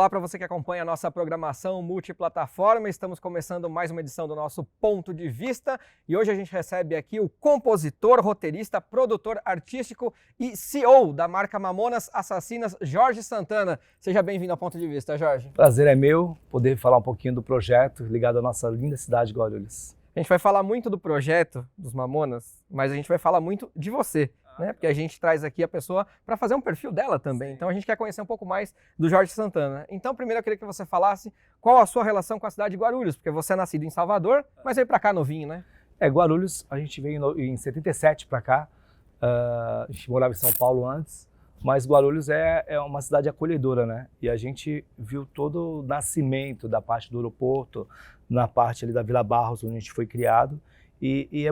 Olá para você que acompanha a nossa programação multiplataforma. Estamos começando mais uma edição do nosso Ponto de Vista e hoje a gente recebe aqui o compositor, roteirista, produtor artístico e CEO da marca Mamonas Assassinas, Jorge Santana. Seja bem-vindo ao Ponto de Vista, Jorge. Prazer é meu poder falar um pouquinho do projeto ligado à nossa linda cidade de Guarulhos. A gente vai falar muito do projeto dos Mamonas, mas a gente vai falar muito de você. Porque a gente traz aqui a pessoa para fazer um perfil dela também. Sim. Então a gente quer conhecer um pouco mais do Jorge Santana. Então primeiro eu queria que você falasse qual a sua relação com a cidade de Guarulhos, porque você é nascido em Salvador, mas veio para cá novinho, né? Guarulhos, a gente veio em 77 para cá, a gente morava em São Paulo antes, mas Guarulhos é uma cidade acolhedora, né? E a gente viu todo o nascimento da parte do aeroporto, na parte ali da Vila Barros, onde a gente foi criado. E é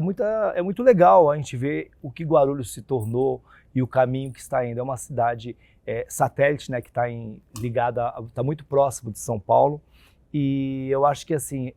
muito legal a gente ver o que Guarulhos se tornou e o caminho que está indo. É uma cidade satélite, né, que está ligada, está muito próximo de São Paulo. E eu acho que, assim,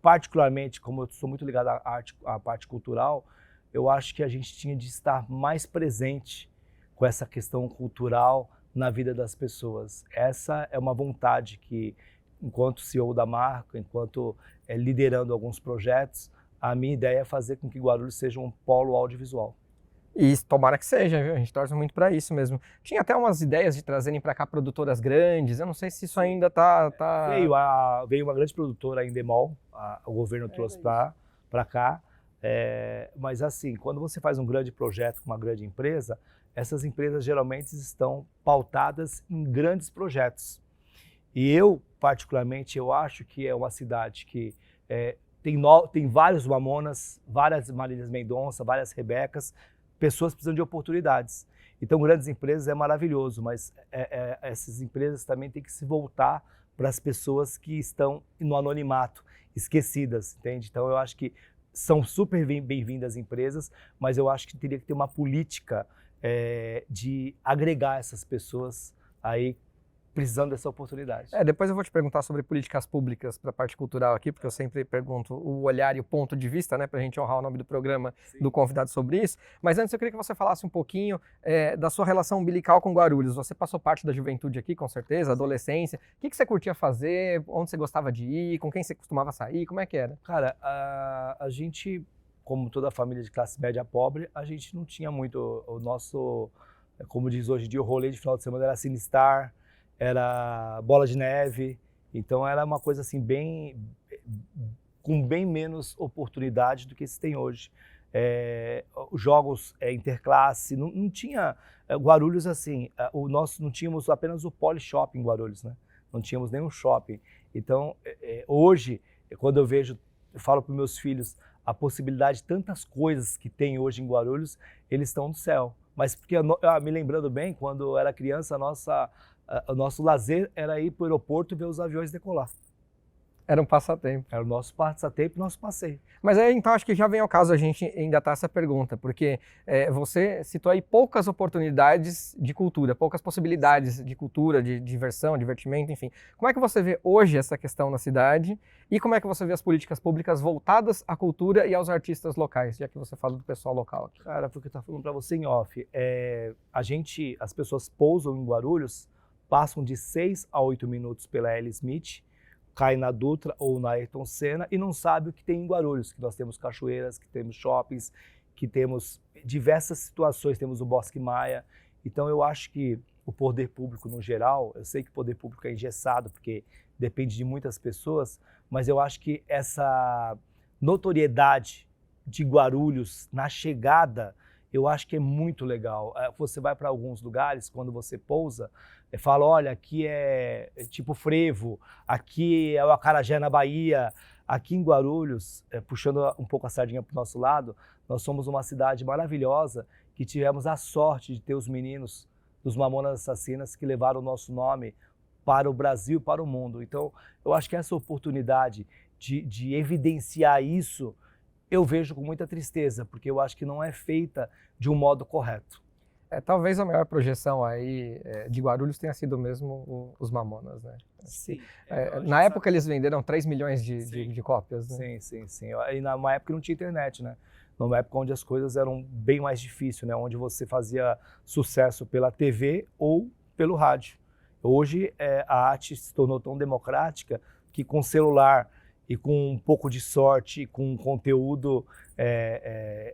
particularmente, como eu sou muito ligado à parte cultural, eu acho que a gente tinha de estar mais presente com essa questão cultural na vida das pessoas. Essa é uma vontade que, enquanto CEO da marca, enquanto liderando alguns projetos, a minha ideia é fazer com que Guarulhos seja um polo audiovisual. E tomara que seja, viu? A gente torce muito para isso mesmo. Tinha até umas ideias de trazerem para cá produtoras grandes, eu não sei se isso ainda tá... Veio uma grande produtora, a Endemol, o governo trouxe para cá, mas assim, quando você faz um grande projeto com uma grande empresa, essas empresas geralmente estão pautadas em grandes projetos. E eu, particularmente, eu acho que é uma cidade que... Tem vários Mamonas, várias Marílias Mendonça, várias Rebecas, pessoas precisam de oportunidades. Então, grandes empresas é maravilhoso, mas essas empresas também têm que se voltar para as pessoas que estão no anonimato, esquecidas, entende? Então, eu acho que são super bem-vindas empresas, mas eu acho que teria que ter uma política de agregar essas pessoas aí, precisando dessa oportunidade. Depois eu vou te perguntar sobre políticas públicas para a parte cultural aqui, porque eu sempre pergunto o olhar e o ponto de vista, né, para a gente honrar o nome do programa. Sim. Do convidado sobre isso. Mas antes eu queria que você falasse um pouquinho da sua relação umbilical com Guarulhos. Você passou parte da juventude aqui, com certeza, adolescência. O que você curtia fazer? Onde você gostava de ir? Com quem você costumava sair? Como é que era? Cara, a gente, como toda a família de classe média pobre, a gente não tinha muito o nosso, como diz hoje em dia, o rolê de final de semana era Sinistar, era Bola de Neve, então era uma coisa assim com bem menos oportunidade do que se tem hoje. Os jogos interclasse, não tinha Guarulhos assim, não tínhamos apenas o Polishop em Guarulhos, né? Não tínhamos nenhum shopping. Então hoje, quando eu falo para os meus filhos a possibilidade de tantas coisas que tem hoje em Guarulhos, eles estão no céu. Mas porque me lembrando bem, quando eu era criança, o nosso lazer era ir para o aeroporto e ver os aviões decolar. Era um passatempo. Era o nosso passatempo e nosso passeio. Mas aí, então, acho que já vem ao caso a gente engatar essa pergunta, porque você citou aí poucas oportunidades de cultura, poucas possibilidades de cultura, de diversão, divertimento, enfim. Como é que você vê hoje essa questão na cidade e como é que você vê as políticas públicas voltadas à cultura e aos artistas locais, já que você fala do pessoal local aqui? Cara, porque eu estava falando para você em off, as pessoas pousam em Guarulhos, passam de 6 a 8 minutos pela L. Smith, cai na Dutra ou na Ayrton Senna e não sabe o que tem em Guarulhos, que nós temos cachoeiras, que temos shoppings, que temos diversas situações, temos o Bosque Maia. Então eu acho que o poder público no geral, eu sei que o poder público é engessado porque depende de muitas pessoas, mas eu acho que essa notoriedade de Guarulhos na chegada, eu acho que é muito legal. Você vai para alguns lugares, quando você pousa, fala, olha, aqui é tipo frevo, aqui é o acarajé na Bahia, aqui em Guarulhos, puxando um pouco a sardinha para o nosso lado, nós somos uma cidade maravilhosa que tivemos a sorte de ter os meninos dos Mamonas Assassinas que levaram o nosso nome para o Brasil e para o mundo. Então, eu acho que essa oportunidade de evidenciar isso, eu vejo com muita tristeza, porque eu acho que não é feita de um modo correto. Talvez a maior projeção aí de Guarulhos tenha sido mesmo os Mamonas, né? Sim. Na época eles venderam 3 milhões de cópias, né? Sim. E numa época não tinha internet, né? Numa época onde as coisas eram bem mais difíceis, né? Onde você fazia sucesso pela TV ou pelo rádio. Hoje a arte se tornou tão democrática que com celular e com um pouco de sorte, com conteúdo,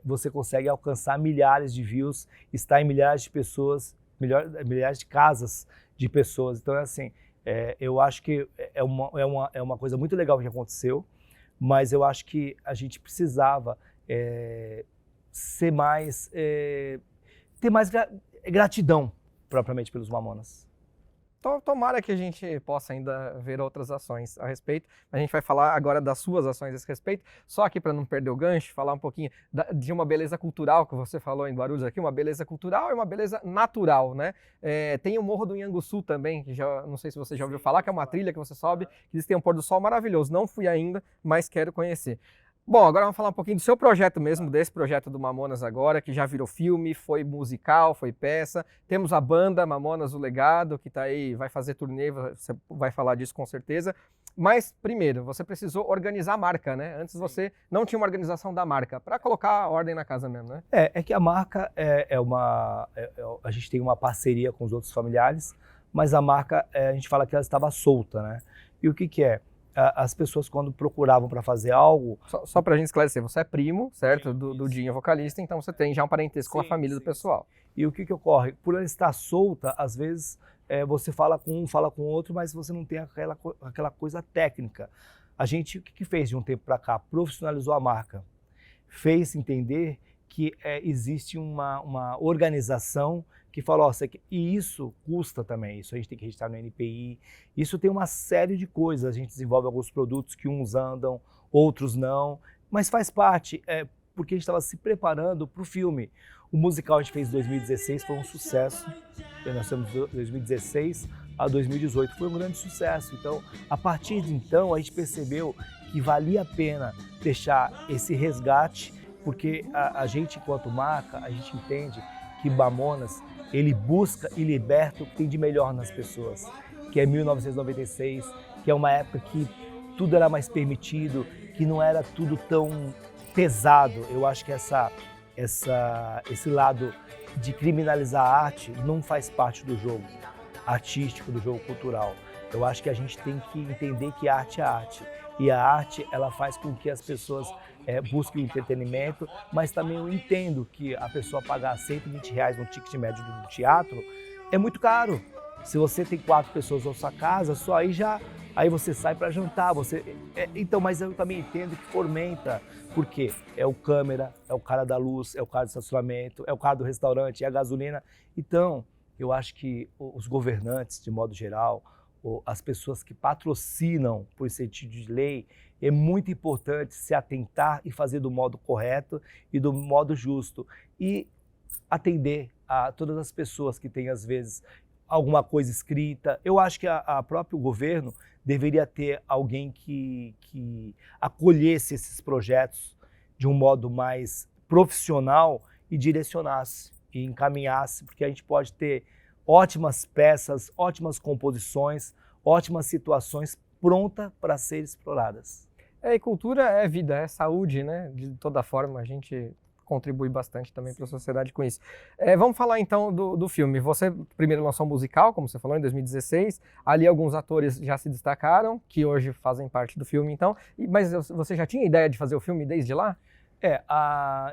você consegue alcançar milhares de views, estar em milhares de pessoas, milhares de casas de pessoas. Então, assim, eu acho que é uma coisa muito legal que aconteceu, mas eu acho que a gente precisava ser mais, ter mais gratidão, propriamente, pelos Mamonas. Tomara que a gente possa ainda ver outras ações a respeito. A gente vai falar agora das suas ações a esse respeito. Só aqui para não perder o gancho, falar um pouquinho de uma beleza cultural que você falou em Guarulhos aqui, uma beleza cultural e uma beleza natural, né? Tem o Morro do Inhanguçu também, que não sei se você já ouviu falar, que é uma trilha que você sobe, que tem um pôr do sol maravilhoso. Não fui ainda, mas quero conhecer. Bom, agora vamos falar um pouquinho do seu projeto mesmo, desse projeto do Mamonas agora, que já virou filme, foi musical, foi peça. Temos a banda Mamonas o Legado, que está aí, vai fazer turnê, você vai falar disso com certeza. Mas, primeiro, você precisou organizar a marca, né? Antes você não tinha uma organização da marca, para colocar a ordem na casa mesmo, né? É que a marca a gente tem uma parceria com os outros familiares, mas a marca, a gente fala que ela estava solta, né? E o que é? As pessoas, quando procuravam para fazer algo... Só para a gente esclarecer, você é primo, certo? Do Dinho, vocalista, então você tem já um parentesco com a família do pessoal. E o que ocorre? Por ela estar solta, às vezes você fala com um, fala com o outro, mas você não tem aquela coisa técnica. A gente, o que fez de um tempo para cá? Profissionalizou a marca. Fez entender que existe uma organização que fala, e isso custa também, isso a gente tem que registrar no NPI, isso tem uma série de coisas, a gente desenvolve alguns produtos que uns andam, outros não, mas faz parte, porque a gente estava se preparando para o filme. O musical a gente fez em 2016, foi um sucesso, nós estamos de 2016 a 2018, foi um grande sucesso. Então, a partir de então, a gente percebeu que valia a pena deixar esse resgate, porque a gente, enquanto marca, a gente entende que Mamonas, ele busca e liberta o que tem de melhor nas pessoas, que é 1996, que é uma época que tudo era mais permitido, que não era tudo tão pesado. Eu acho que esse lado de criminalizar a arte não faz parte do jogo artístico, do jogo cultural. Eu acho que a gente tem que entender que arte é arte. E a arte, ela faz com que as pessoas busquem o entretenimento, mas também eu entendo que a pessoa pagar R$120 no ticket médio do teatro é muito caro. Se você tem 4 pessoas na sua casa, só aí você sai para jantar. Então, mas eu também entendo que fomenta, porque é o câmera, é o cara da luz, é o cara do estacionamento, é o cara do restaurante, é a gasolina. Então, eu acho que os governantes, de modo geral, as pessoas que patrocinam por sentido de lei, é muito importante se atentar e fazer do modo correto e do modo justo. E atender a todas as pessoas que têm, às vezes, alguma coisa escrita. Eu acho que a próprio governo deveria ter alguém que acolhesse esses projetos de um modo mais profissional e direcionasse e encaminhasse, porque a gente pode ter ótimas peças, ótimas composições, ótimas situações prontas para serem exploradas. E cultura é vida, é saúde, né? De toda forma, a gente contribui bastante também para a sociedade com isso. Vamos falar então do filme. Você primeiro lançou um musical, como você falou, em 2016. Ali alguns atores já se destacaram, que hoje fazem parte do filme, então. Mas você já tinha ideia de fazer o filme desde lá?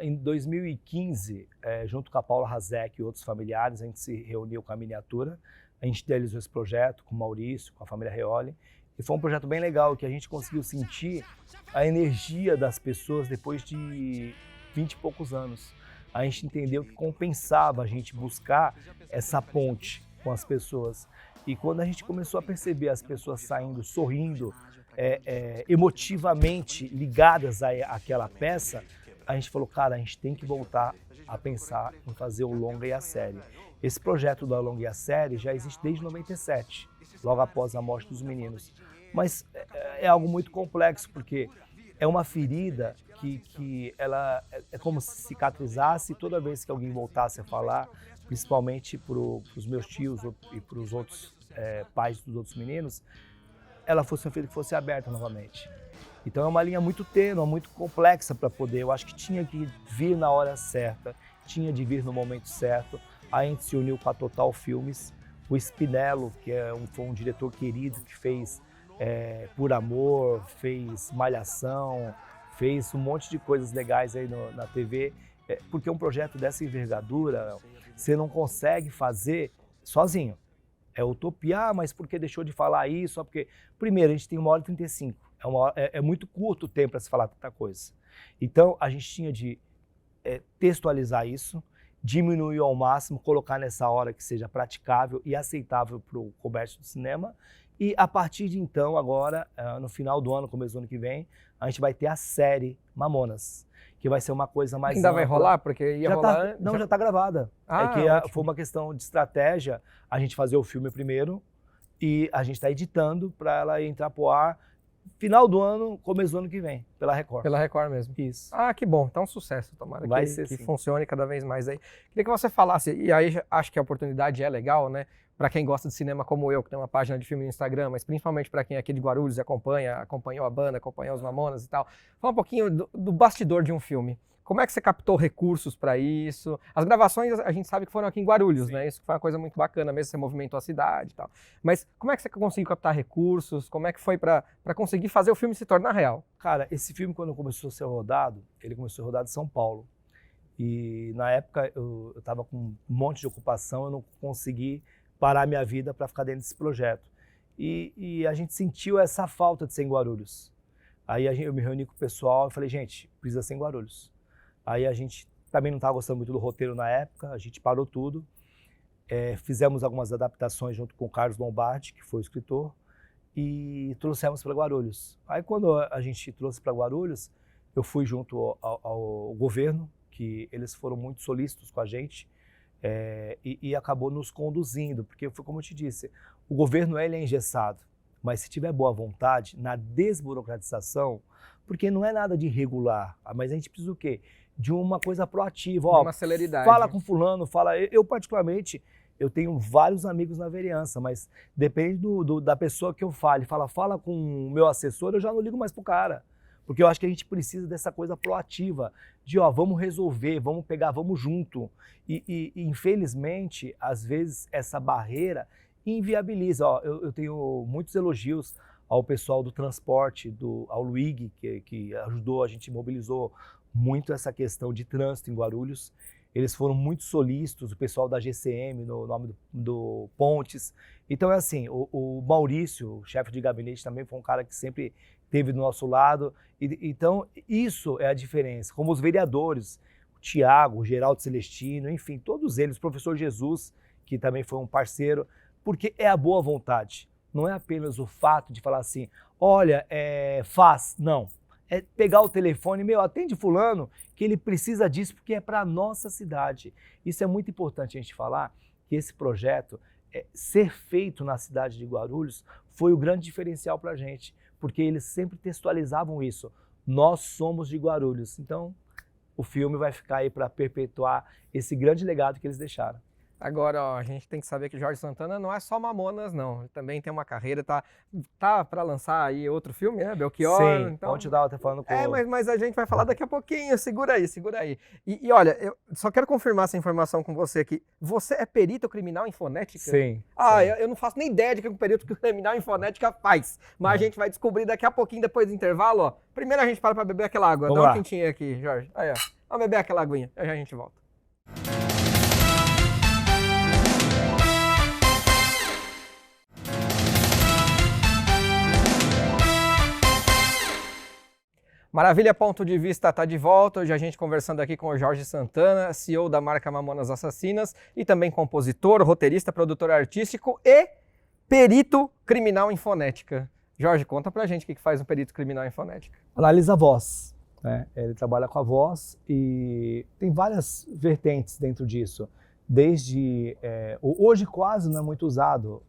Em 2015, junto com a Paula Razek e outros familiares, a gente se reuniu com a Miniatura, a gente idealizou esse projeto com o Maurício, com a família Reoli, e foi um projeto bem legal, que a gente conseguiu sentir a energia das pessoas depois de 20 e poucos anos. A gente entendeu que compensava a gente buscar essa ponte com as pessoas. E quando a gente começou a perceber as pessoas saindo, sorrindo, emotivamente ligadas àquela peça, a gente falou, cara, a gente tem que voltar a pensar em fazer o longa e a série. Esse projeto da longa e a série já existe desde 97, logo após a morte dos meninos. Mas é algo muito complexo, porque é uma ferida que ela é como se cicatrizasse, e toda vez que alguém voltasse a falar, principalmente para os meus tios e para os outros pais dos outros meninos, ela fosse uma ferida que fosse aberta novamente. Então é uma linha muito tênue, muito complexa para poder. Eu acho que tinha que vir na hora certa, tinha de vir no momento certo. A gente se uniu com a Total Filmes, o Spinello, que foi um diretor querido que fez Por Amor, fez Malhação, fez um monte de coisas legais aí na TV, porque um projeto dessa envergadura você não consegue fazer sozinho. É utopia, mas por que deixou de falar isso? Só porque, primeiro, a gente tem 1h35, é muito curto o tempo para se falar tanta coisa. Então, a gente tinha de textualizar isso, diminuir ao máximo, colocar nessa hora que seja praticável e aceitável para o comércio do cinema. E a partir de então, agora, no final do ano, começo do ano que vem, a gente vai ter a série Mamonas, que vai ser uma coisa mais Ainda ampla. vai rolar? Porque ia rolar... Não, já está gravada. Foi uma questão de estratégia, a gente fazer o filme primeiro e a gente está editando para ela entrar pro ar final do ano, começo do ano que vem, pela Record. Pela Record mesmo. Isso. Ah, que bom. Então, sucesso. Tomara Vai que ser sim. funcione cada vez mais aí. Queria que você falasse, e aí acho que a oportunidade é legal, né? Para quem gosta de cinema como eu, que tem uma página de filme no Instagram, mas principalmente para quem é aqui de Guarulhos e acompanhou a banda, acompanhou os Mamonas e tal. Fala um pouquinho do bastidor de um filme. Como é que você captou recursos para isso? As gravações a gente sabe que foram aqui em Guarulhos, né? Isso foi uma coisa muito bacana mesmo, você movimentou a cidade e tal. Mas como é que você conseguiu captar recursos? Como é que foi para conseguir fazer o filme se tornar real? Cara, esse filme quando começou a ser rodado, ele começou a rodar em São Paulo. E na época eu estava com um monte de ocupação, eu não consegui parar minha vida para ficar dentro desse projeto. E a gente sentiu essa falta de ser em Guarulhos. Aí eu me reuni com o pessoal e falei, gente, precisa ser em Guarulhos. Aí a gente também não estava gostando muito do roteiro na época, a gente parou tudo. Fizemos algumas adaptações junto com o Carlos Lombardi, que foi o escritor, e trouxemos para Guarulhos. Aí quando a gente trouxe para Guarulhos, eu fui junto ao governo, que eles foram muito solícitos com a gente, e acabou nos conduzindo, porque foi como eu te disse, o governo ele é engessado, mas se tiver boa vontade na desburocratização, porque não é nada de irregular, mas a gente precisa do quê? De uma coisa proativa. Uma celeridade. Fala com fulano, fala... Eu particularmente, eu tenho vários amigos na vereança, mas depende da pessoa que eu fale. Fala com o meu assessor, eu já não ligo mais pro cara. Porque eu acho que a gente precisa dessa coisa proativa, de vamos resolver, vamos pegar, vamos junto. E infelizmente, às vezes, essa barreira inviabiliza. Eu tenho muitos elogios ao pessoal do transporte, ao Luigi, que ajudou, a gente mobilizou muito essa questão de trânsito em Guarulhos. Eles foram muito solícitos, o pessoal da GCM, no nome do Pontes. Então é assim, o Maurício, o chefe de gabinete, também foi um cara que sempre esteve do nosso lado. Então isso é a diferença. Como os vereadores, o Tiago, o Geraldo Celestino, enfim, todos eles, o professor Jesus, que também foi um parceiro, porque é a boa vontade. Não é apenas o fato de falar assim, olha, faz, não. É pegar o telefone, atende fulano, que ele precisa disso porque é para a nossa cidade. Isso é muito importante a gente falar, que esse projeto, ser feito na cidade de Guarulhos, foi o grande diferencial para a gente, porque eles sempre textualizavam isso. Nós somos de Guarulhos. Então, o filme vai ficar aí para perpetuar esse grande legado que eles deixaram. Agora, a gente tem que saber que Jorge Santana não é só Mamonas, não. Ele também tem uma carreira, tá para lançar aí outro filme, né? Belchior. Sim, então... ontem eu estava até falando com... mas a gente vai falar daqui a pouquinho, segura aí. E olha, eu só quero confirmar essa informação com você aqui. Você é perito criminal em fonética? Sim. Sim. Eu não faço nem ideia de que um perito criminal em fonética faz, mas a gente vai descobrir daqui a pouquinho, depois do intervalo, ó. Primeiro a gente para beber aquela água. Vamos Dá lá. uma quentinha aqui, Jorge. Aí, ó. Vamos beber aquela aguinha, aí a gente volta. Maravilha, Ponto de Vista está de volta. Hoje a gente conversando aqui com o Jorge Santana, CEO da marca Mamonas Assassinas e também compositor, roteirista, produtor artístico e perito criminal em fonética. Jorge, conta pra gente o que faz um perito criminal em fonética. Analisa a voz, né? Ele trabalha com a voz e tem várias vertentes dentro disso. Desde, hoje quase não é muito usado,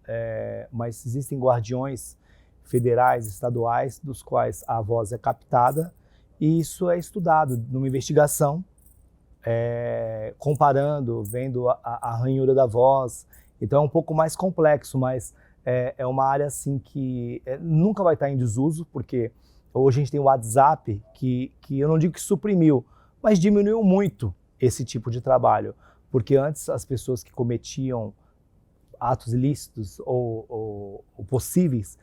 mas existem guardiões federais, estaduais, dos quais a voz é captada, e isso é estudado numa investigação, comparando, vendo a ranhura da voz. Então é um pouco mais complexo, mas é uma área assim que nunca vai estar em desuso, porque hoje a gente tem o WhatsApp, que eu não digo que suprimiu, mas diminuiu muito esse tipo de trabalho, porque antes as pessoas que cometiam atos ilícitos ou possíveis,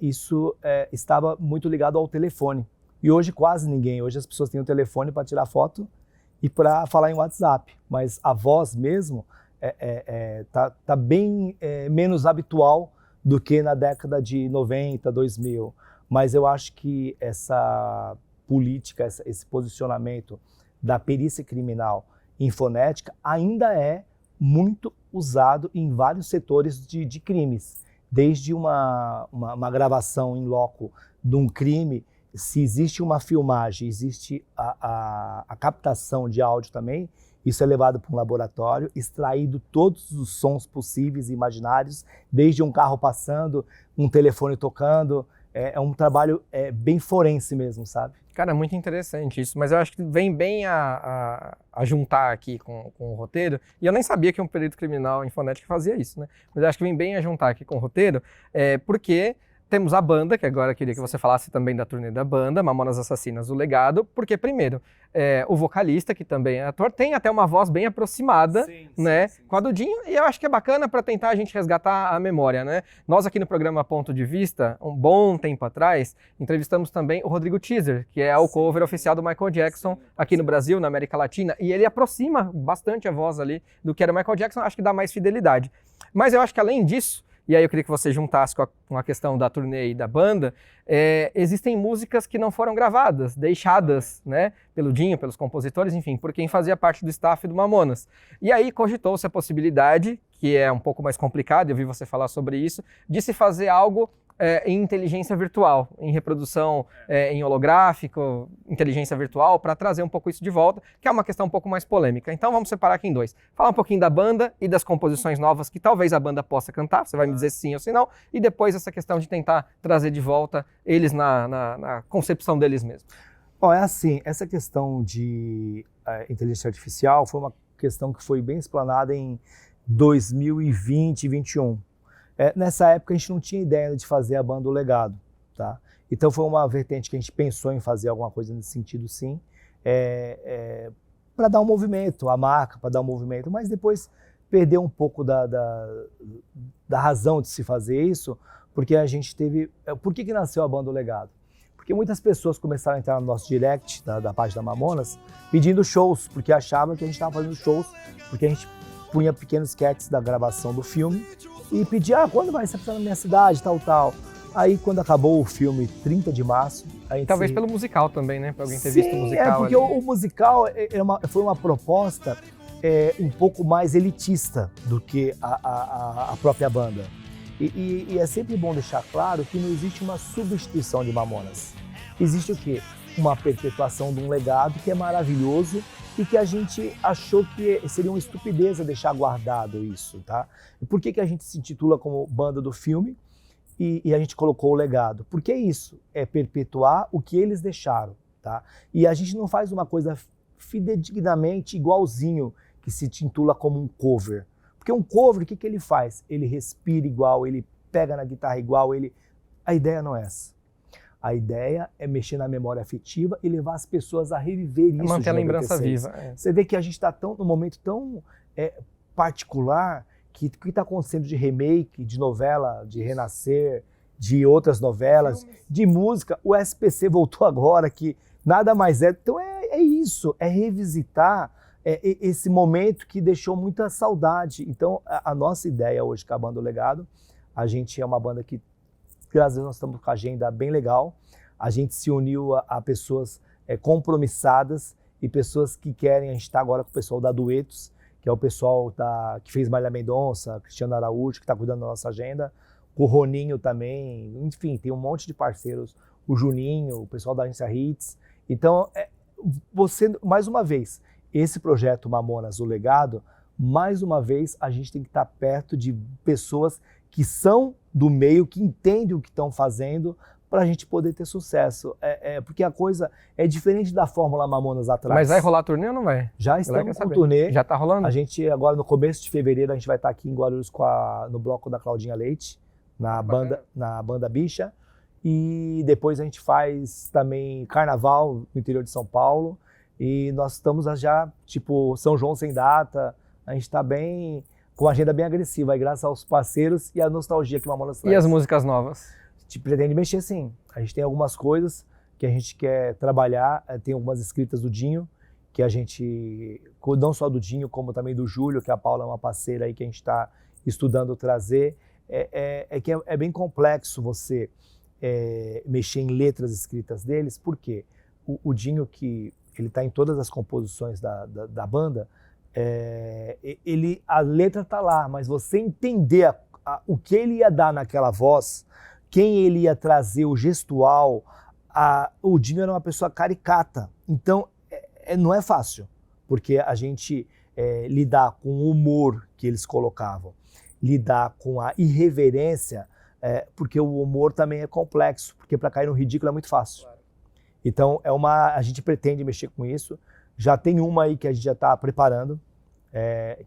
isso estava muito ligado ao telefone. E hoje quase ninguém, hoje as pessoas têm o telefone para tirar foto e para falar em WhatsApp, mas a voz mesmo tá bem menos habitual do que na década de 90, 2000. Mas eu acho que essa política, esse posicionamento da perícia criminal em fonética ainda é muito usado em vários setores de crimes. Desde uma gravação em loco de um crime, se existe uma filmagem, existe a captação de áudio também, isso é levado para um laboratório, extraído todos os sons possíveis e imaginários, desde um carro passando, um telefone tocando. É um trabalho bem forense mesmo, sabe? Cara, muito interessante isso, mas eu acho que vem bem a juntar aqui com o roteiro, e eu nem sabia que um perito criminal em fonética fazia isso, né? Mas eu acho que vem bem a juntar aqui com o roteiro, porque temos a banda, que agora eu queria que você falasse também da turnê da banda, Mamonas Assassinas, o Legado, porque primeiro, o vocalista, que também é ator, tem até uma voz bem aproximada, né, com a do Dinho, e eu acho que é bacana para tentar a gente resgatar a memória, né? Nós aqui no programa Ponto de Vista, um bom tempo atrás, entrevistamos também o Rodrigo Teaser, que é o cover oficial do Michael Jackson aqui no Brasil, na América Latina, e ele aproxima bastante a voz ali do que era o Michael Jackson, acho que dá mais fidelidade. Mas eu acho que além disso, e aí eu queria que você juntasse com a questão da turnê e da banda, existem músicas que não foram gravadas, deixadas, né, pelo Dinho, pelos compositores, enfim, por quem fazia parte do staff do Mamonas. E aí cogitou-se a possibilidade, que é um pouco mais complicado, eu vi você falar sobre isso, de se fazer algo em inteligência virtual, em reprodução em holográfico, inteligência virtual, para trazer um pouco isso de volta, que é uma questão um pouco mais polêmica. Então vamos separar aqui em dois. Falar um pouquinho da banda e das composições novas que talvez a banda possa cantar, você vai me dizer sim ou se não, e depois essa questão de tentar trazer de volta eles na concepção deles mesmos. Bom, é assim, essa questão de inteligência artificial foi uma questão que foi bem explanada em 2020 e 2021. Nessa época a gente não tinha ideia de fazer a banda O Legado, tá? Então foi uma vertente que a gente pensou em fazer alguma coisa nesse sentido, sim, para dar um movimento, a marca, para dar um movimento, mas depois perdeu um pouco da razão de se fazer isso, porque a gente teve... Por que nasceu a banda O Legado? Porque muitas pessoas começaram a entrar no nosso direct da página Mamonas pedindo shows, porque achavam que a gente estava fazendo shows, porque a gente punha pequenos sketches da gravação do filme e pedia, quando vai ser na minha cidade, tal. Aí quando acabou o filme, 30 de março... Talvez pelo musical também, né? Para alguém ter Sim, visto o musical. Porque o musical foi uma proposta um pouco mais elitista do que a própria banda. E é sempre bom deixar claro que não existe uma substituição de Mamonas. Existe o quê? Uma perpetuação de um legado que é maravilhoso e que a gente achou que seria uma estupidez deixar guardado isso, tá? E por que a gente se intitula como banda do filme e a gente colocou o legado? Porque é isso, é perpetuar o que eles deixaram, tá? E a gente não faz uma coisa fidedignamente igualzinho que se intitula como um cover. Porque um cover, o que ele faz? Ele respira igual, ele pega na guitarra igual, A ideia não é essa. A ideia é mexer na memória afetiva e levar as pessoas a reviver isso. Manter a lembrança viva. Você vê que a gente está num momento tão particular que o que está acontecendo de remake, de novela, de Renascer, de outras novelas, de música. O SPC voltou agora, que nada mais é. Então é isso, é revisitar esse momento que deixou muita saudade. Então a nossa ideia hoje com a banda O Legado, a gente é uma banda que, graças a Deus, nós estamos com a agenda bem legal. A gente se uniu a pessoas compromissadas e pessoas que querem. A gente está agora com o pessoal da Duetos, que é o pessoal que fez Marília Mendonça, Cristiano Araújo, que está cuidando da nossa agenda. O Roninho também. Enfim, tem um monte de parceiros. O Juninho, o pessoal da Agência Hits. Então, mais uma vez, esse projeto Mamonas, O Legado, mais uma vez, a gente tem que estar perto de pessoas que são do meio, que entendem o que estão fazendo, para a gente poder ter sucesso. Porque a coisa é diferente da Fórmula Mamonas atrás. Mas vai rolar turnê ou não vai? Já estamos com turnê. Já está rolando? A gente, agora no começo de fevereiro, a gente vai estar aqui em Guarulhos no bloco da Claudinha Leite, na banda Bicha. E depois a gente faz também carnaval no interior de São Paulo. E nós estamos já, tipo, São João sem data. A gente está bem com agenda bem agressiva, aí, graças aos parceiros e a nostalgia que o Mamonas traz. E as músicas novas? A gente pretende mexer sim. A gente tem algumas coisas que a gente quer trabalhar, tem algumas escritas do Dinho, que a gente, não só do Dinho, como também do Júlio, que a Paula é uma parceira aí que a gente está estudando trazer. Que é bem complexo você mexer em letras escritas deles, porque o Dinho, que ele está em todas as composições da banda, a letra está lá, mas você entender o que ele ia dar naquela voz, quem ele ia trazer, o gestual, o Dinho era uma pessoa caricata, então não é fácil, porque a gente lidar com o humor que eles colocavam, lidar com a irreverência, porque o humor também é complexo, porque para cair no ridículo é muito fácil. Claro. Então a gente pretende mexer com isso, já tem uma aí que a gente já está preparando,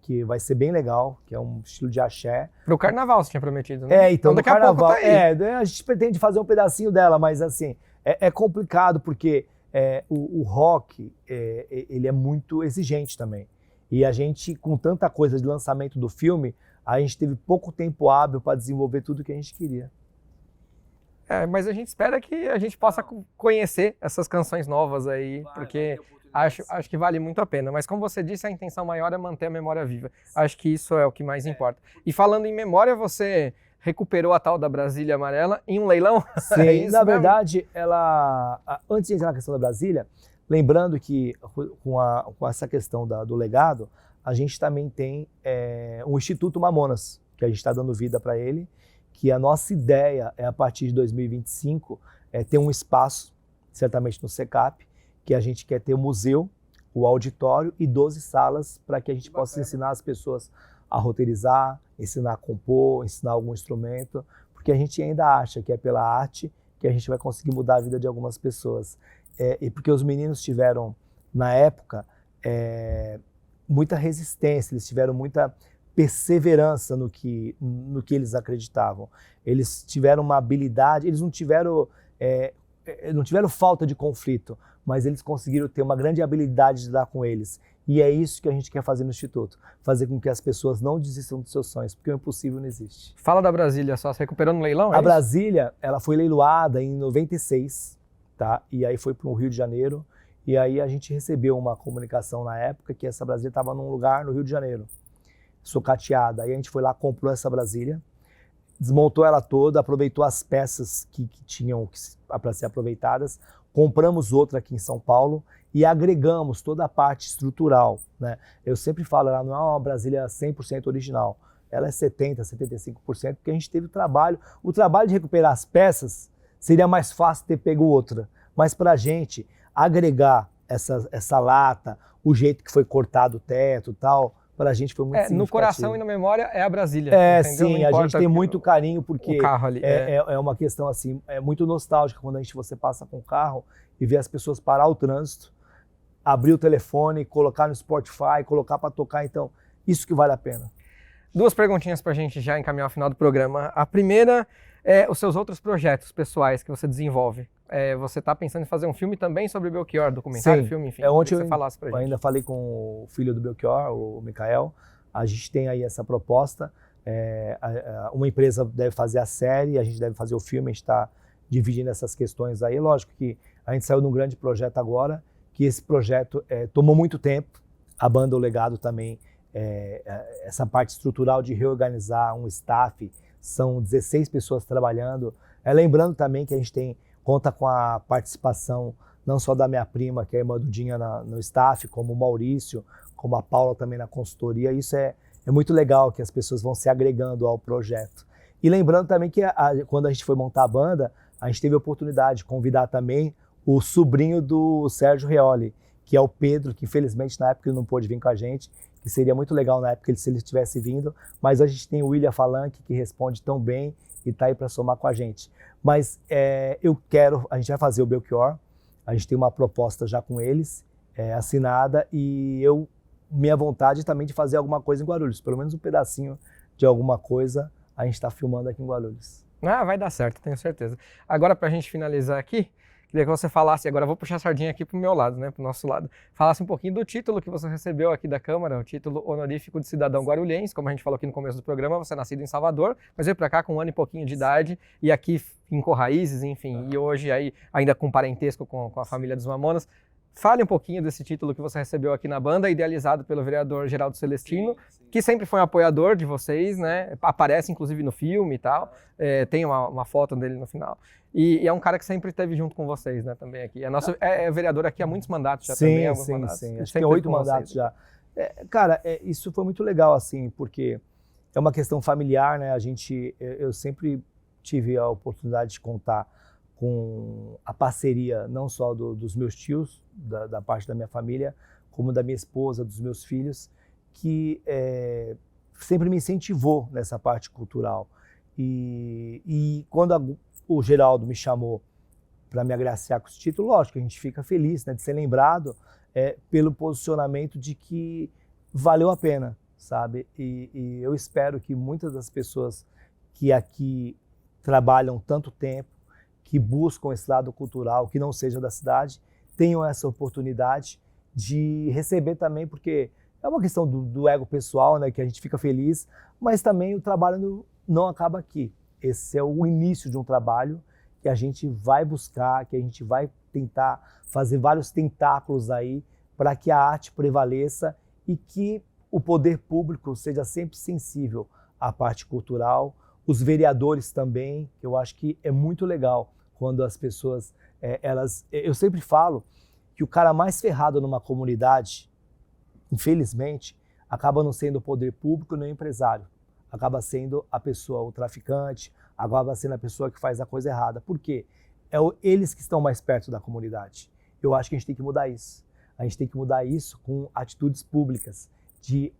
que vai ser bem legal, que é um estilo de axé. Pro carnaval você tinha prometido, né? Então no carnaval, tá a gente pretende fazer um pedacinho dela, mas assim, é complicado porque o rock, ele é muito exigente também. E a gente, com tanta coisa de lançamento do filme, a gente teve pouco tempo hábil para desenvolver tudo que a gente queria. Mas a gente espera que a gente possa conhecer essas canções novas aí, porque acho que vale muito a pena. Mas como você disse, a intenção maior é manter a memória viva. Acho que isso é o que mais importa. E falando em memória, você recuperou a tal da Brasília Amarela em um leilão? Sim, na verdade, antes de entrar na questão da Brasília, lembrando que com essa questão do legado, a gente também tem o Instituto Mamonas, que a gente está dando vida para ele, que a nossa ideia a partir de 2025, ter um espaço, certamente no SECAP, que a gente quer ter o museu, o auditório e 12 salas para que a gente possa ensinar as pessoas a roteirizar, ensinar a compor, ensinar algum instrumento, porque a gente ainda acha que é pela arte que a gente vai conseguir mudar a vida de algumas pessoas. E porque os meninos tiveram, na época, muita resistência, eles tiveram muita perseverança no que eles acreditavam. Eles tiveram uma habilidade, eles não tiveram falta de conflito, mas eles conseguiram ter uma grande habilidade de lidar com eles. E é isso que a gente quer fazer no Instituto, fazer com que as pessoas não desistam dos seus sonhos, porque o impossível não existe. Fala da Brasília só, você recuperou no leilão? A Brasília, ela foi leiloada em 96, tá? E aí foi para o Rio de Janeiro, e aí a gente recebeu uma comunicação na época que essa Brasília estava num lugar no Rio de Janeiro, sucateada. Aí a gente foi lá, comprou essa Brasília, desmontou ela toda, aproveitou as peças que tinham para ser aproveitadas, compramos outra aqui em São Paulo e agregamos toda a parte estrutural, né? Eu sempre falo, ela não é uma Brasília 100% original, ela é 70%, 75%, porque a gente teve o trabalho de recuperar as peças seria mais fácil ter pego outra, mas para a gente agregar essa lata, o jeito que foi cortado o teto e tal, para a gente foi muito significativo. No coração e na memória é a Brasília. Sim, a gente tem muito carinho porque o carro ali, é uma questão assim, muito nostálgica quando você passa com o carro e vê as pessoas parar o trânsito, abrir o telefone, colocar no Spotify, colocar para tocar, então isso que vale a pena. 2 perguntinhas para a gente já encaminhar ao final do programa. A primeira é os seus outros projetos pessoais que você desenvolve. Você está pensando em fazer um filme também sobre Belchior, documentário, filme, enfim. Ontem você falasse pra gente. Ainda falei com o filho do Belchior, o Mikael. A gente tem aí essa proposta. Uma empresa deve fazer a série, a gente deve fazer o filme, a gente está dividindo essas questões aí. Lógico que a gente saiu de um grande projeto agora, que esse projeto tomou muito tempo. A banda O Legado também, essa parte estrutural de reorganizar um staff, são 16 pessoas trabalhando. Lembrando também que a gente conta com a participação não só da minha prima, que é a irmã do Dinha no staff, como o Maurício, como a Paula também na consultoria. Isso é muito legal, que as pessoas vão se agregando ao projeto. E lembrando também que quando a gente foi montar a banda, a gente teve a oportunidade de convidar também o sobrinho do Sérgio Reoli, que é o Pedro, que infelizmente na época ele não pôde vir com a gente, que seria muito legal na época se ele tivesse vindo, mas a gente tem o William Falanque, que responde tão bem e está aí para somar com a gente. Mas a gente vai fazer o Belchior, a gente tem uma proposta já com eles, assinada, e minha vontade também de fazer alguma coisa em Guarulhos, pelo menos um pedacinho de alguma coisa a gente está filmando aqui em Guarulhos. Vai dar certo, tenho certeza. Agora, para a gente finalizar aqui, queria que você falasse, agora eu vou puxar a sardinha aqui pro meu lado, né, pro nosso lado, falasse um pouquinho do título que você recebeu aqui da Câmara, o título honorífico de cidadão guarulhense, como a gente falou aqui no começo do programa, você é nascido em Salvador, mas veio para cá com 1 ano e pouquinho de idade, e aqui fincou raízes, enfim, e hoje aí ainda com parentesco com a família dos Mamonas. Fale um pouquinho desse título que você recebeu aqui na banda, idealizado pelo vereador Geraldo Celestino, que sempre foi um apoiador de vocês, né? Aparece inclusive no filme e tal, tem uma foto dele no final. E é um cara que sempre esteve junto com vocês, né? Também aqui. É vereador aqui há muitos mandatos já também. Sim. Acho que tem 8 mandatos já. Cara, isso foi muito legal, assim, porque é uma questão familiar, né? Eu sempre tive a oportunidade de contar com a parceria não só dos meus tios, da parte da minha família, como da minha esposa, dos meus filhos, que sempre me incentivou nessa parte cultural. E quando o Geraldo me chamou para me agraciar com esse título, lógico, a gente fica feliz, né, de ser lembrado pelo posicionamento de que valeu a pena, sabe? E eu espero que muitas das pessoas que aqui trabalham tanto tempo, que buscam esse lado cultural, que não seja da cidade, tenham essa oportunidade de receber também, porque é uma questão do ego pessoal, né, que a gente fica feliz, mas também o trabalho não acaba aqui. Esse é o início de um trabalho que a gente vai buscar, que a gente vai tentar fazer vários tentáculos aí para que a arte prevaleça e que o poder público seja sempre sensível à parte cultural, os vereadores também, que eu acho que é muito legal quando as pessoas, eu sempre falo que o cara mais ferrado numa comunidade, infelizmente, acaba não sendo o poder público nem o empresário, acaba sendo a pessoa, o traficante, acaba sendo a pessoa que faz a coisa errada. Por quê? Eles que estão mais perto da comunidade. Eu acho que a gente tem que mudar isso. A gente tem que mudar isso com atitudes públicas, de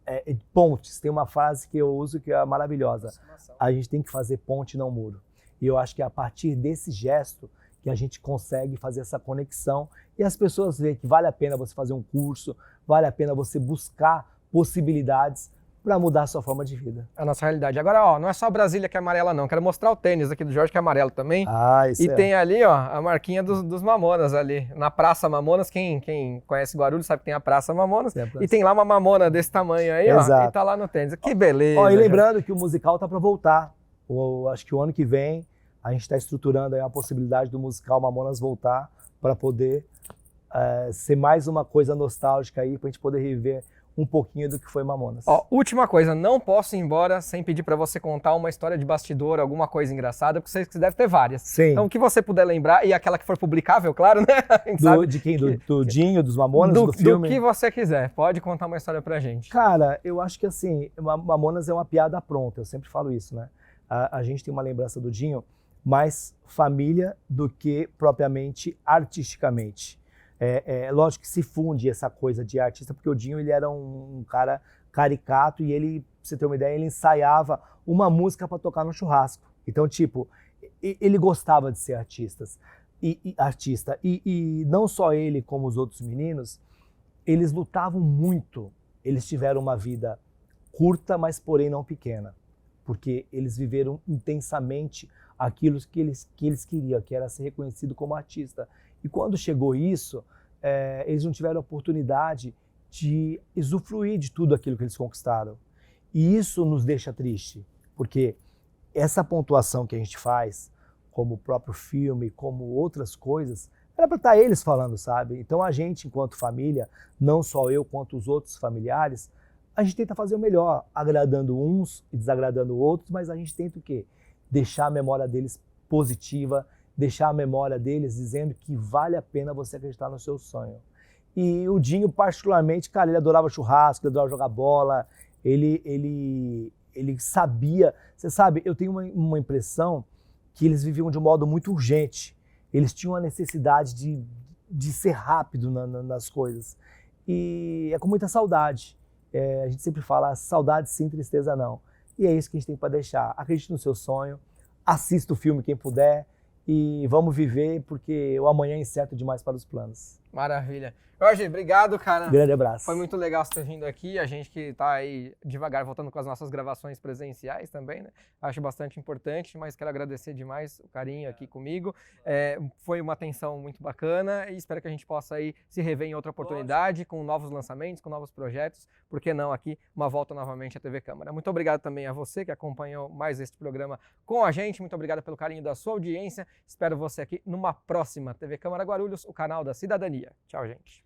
pontes. Tem uma frase que eu uso que é maravilhosa. A gente tem que fazer ponte, não muro. E eu acho que é a partir desse gesto que a gente consegue fazer essa conexão e as pessoas veem que vale a pena você fazer um curso, vale a pena você buscar possibilidades para mudar a sua forma de vida. A nossa realidade. Agora, ó, não é só Brasília que é amarela, não. Quero mostrar o tênis aqui do Jorge, que é amarelo também. Isso e tem ali, ó, a marquinha dos Mamonas ali. Na Praça Mamonas, quem conhece Guarulhos sabe que tem a Praça Mamonas. E tem lá uma mamona desse tamanho aí, ó, e tá lá no tênis. Que beleza. Ó, e lembrando que o musical tá para voltar. Acho que o ano que vem a gente está estruturando aí a possibilidade do musical Mamonas voltar para poder ser mais uma coisa nostálgica aí, para a gente poder reviver um pouquinho do que foi Mamonas. Ó, última coisa, não posso ir embora sem pedir para você contar uma história de bastidor, alguma coisa engraçada, porque você deve ter várias. Sim. Então, o que você puder lembrar, e aquela que for publicável, claro, né? De quem? Do Dinho, dos Mamonas, do filme? Do que você quiser. Pode contar uma história pra gente. Cara, eu acho que assim, Mamonas é uma piada pronta, eu sempre falo isso, né? A gente tem uma lembrança do Dinho mais família do que propriamente artisticamente. Lógico que se funde essa coisa de artista, porque o Dinho ele era um cara caricato e ele, pra você ter uma ideia, ele ensaiava uma música para tocar no churrasco. Então, tipo, ele gostava de ser artista. E não só ele, como os outros meninos, eles lutavam muito. Eles tiveram uma vida curta, mas porém não pequena. Porque eles viveram intensamente aquilo que eles queriam, que era ser reconhecido como artista. E quando chegou isso, eles não tiveram a oportunidade de usufruir de tudo aquilo que eles conquistaram. E isso nos deixa triste, porque essa pontuação que a gente faz, como o próprio filme, como outras coisas, era para estar eles falando, sabe? Então a gente, enquanto família, não só eu, quanto os outros familiares, a gente tenta fazer o melhor, agradando uns e desagradando outros, mas a gente tenta o quê? Deixar a memória deles positiva, deixar a memória deles dizendo que vale a pena você acreditar no seu sonho. E o Dinho, particularmente, cara, ele adorava churrasco, ele adorava jogar bola, ele sabia... Você sabe, eu tenho uma impressão que eles viviam de um modo muito urgente. Eles tinham a necessidade de ser rápido nas coisas. E é com muita saudade. A gente sempre fala, saudade sim, tristeza não. E é isso que a gente tem para deixar. Acredite no seu sonho, assista o filme quem puder, e vamos viver, porque o amanhã é incerto demais para os planos. Maravilha. Jorge, obrigado, cara. Grande abraço. Foi muito legal você ter vindo aqui. A gente que está aí devagar voltando com as nossas gravações presenciais também, né? Acho bastante importante, mas quero agradecer demais o carinho aqui comigo. Foi uma atenção muito bacana e espero que a gente possa aí se rever em outra oportunidade, com novos lançamentos, com novos projetos. Por que não aqui uma volta novamente à TV Câmara. Muito obrigado também a você que acompanhou mais este programa com a gente. Muito obrigado pelo carinho da sua audiência. Espero você aqui numa próxima TV Câmara Guarulhos, o canal da cidadania. Tchau, gente.